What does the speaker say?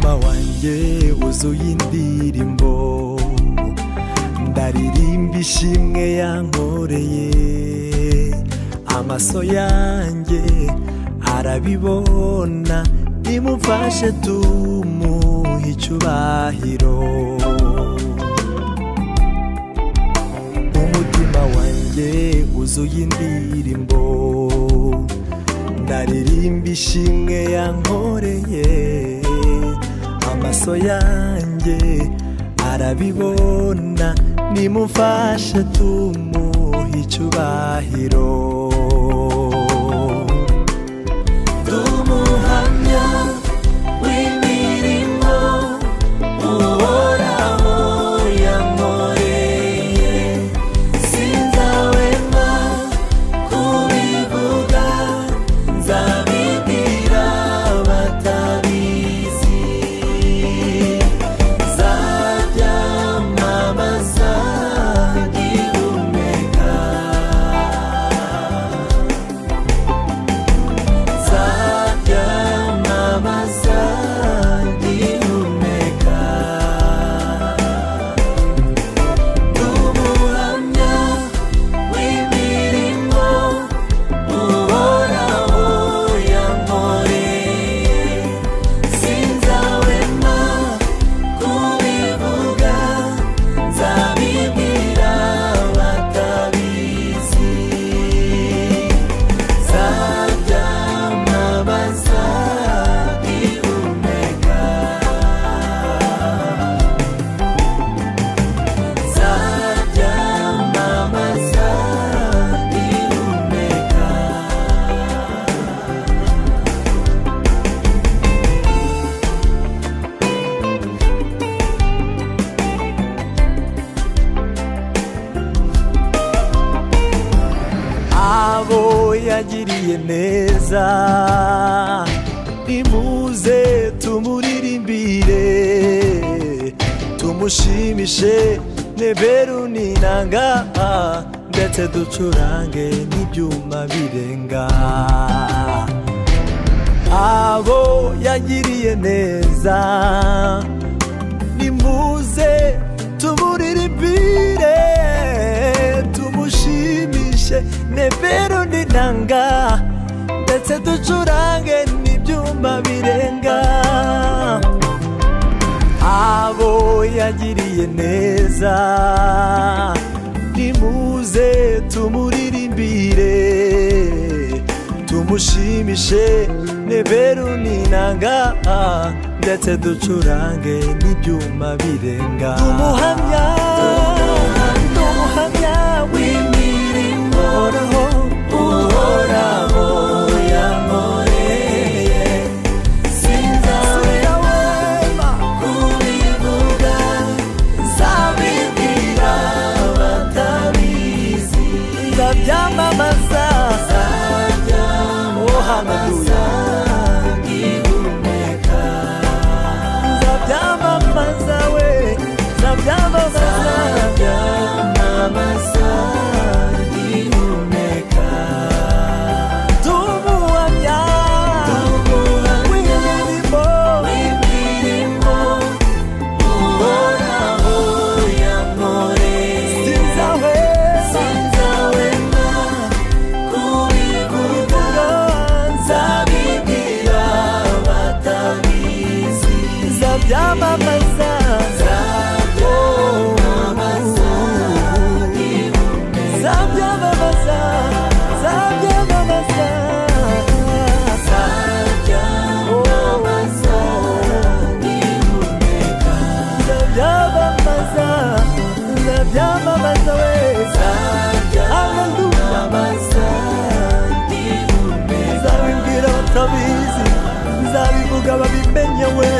umutima wanjye wuzuye indirimbo, ndaririmba ishimwe yankoreye. Amaso yanjye arabibona, nimumfashe tumuhe icyubahiro. Umutima wanjye wuzuye indirimbo, ndaririmba ishimwe yankoreye. Amaso yanjye arabibona, nimumfashe tumuhe icyubahiro. Umuhamya w'imirimo uhoraho yankoreye, sinzahwema kubivuga, nzabibwira abatabizi. Nzabyamamaza ngihumeka, nzabyamamaza ngihumeka. Umuhamya w'imirimo uhoraho yankoreye, sinzahwema kubivuga, nzabibwira abatabizi. Nzabyamamaza ngihumeka, nzabyamamaza ngihumeka. Abo yagiriye neza, nimuze tumuririmbire, tumushimishe neberu n'inanga, ndetse ducurange n'ibyuma birenga. Abo yagiriye neza, nimuze tumuririmbire, tumushimishe neberu n'inanga, ndetse ducurange n'ibyuma birenga. Abo yagiriye neza, nimuze tumuririmbire, tumushimishe neberu n'inanga, ndetse ducurange n'ibyuma birenga. Umuhamya, umuhamya w'imirimo uhoraho yankoreye, sinzahwema kubivuga, nzabibwira abatabizi. Nzabyamamaza, haleluya, ngihumeka. Nzabyamamaza we, nzabyamamaza, nzabyamamaza ngihumeka. Umuhamya w'imirimo uhoraho yankoreye, sinzahwema kubivuga, nzabibwira abatabizi. Nzabyamamaza, nzabyamamaza ngihumeka, nzabyamamaza, nzabyamamaza, nzabyamamaza ngihumeka. Nzabyamamaza, nzabyamamaza we, nzabyamamaza ngihumeka. Nzabibwira abatabizi, nzabivuga babimenye we.